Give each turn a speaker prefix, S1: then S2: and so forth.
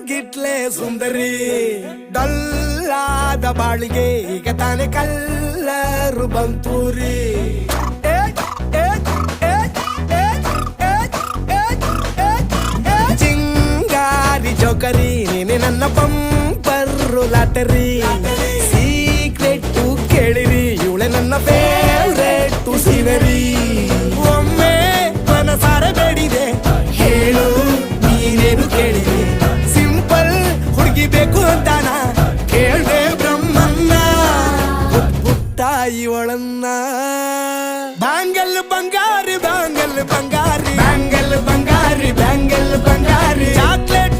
S1: ಗಿಟ್ಲೆ ಸುಂದರಿ ಡಲ್ಲಾದ ಬಾಳಿಗೆ ಈಗ ತಾನೆ ಕಲ್ಲರು ಬಂತೂರಿ ಚಿಂಗಾರಿ ಜೋಕರಿ ನೀನೆ ನನ್ನ ಬಂಪರ್ರು ಲಾಟರಿ ಸೀಕ್ರೆಟ್ ಕೇಳಿರಿ ಇವಳೆ ನನ್ನ ಫೇವ್ರೆಟ್ ಸೀನರಿ ಒಮ್ಮೆ ಮನಸಾರ ಬೇಡಿದೆ ಹೇಳು ನೀನೇನು ಕೇಳಿದೆ ಸಿಂಪಲ್ ಹುಡುಗಿ ಬೇಕು ಅಂತಾನ ಕೇಳ್ದೆ ಬ್ರಹ್ಮನ್ನ ಪುಟ್ಟಾಯಿ ಒಳನ್ನ ಬ್ಯಾಂಗಲ್ ಬಂಗಾರಿ ಬ್ಯಾಂಗಲ್ ಬಂಗಾರಿ ಬ್ಯಾಂಗಲ್ ಬಂಗಾರಿ ಬ್ಯಾಂಗಲ್ ಬಂಗಾರಿ ಚಾಕ್ಲೇಟ್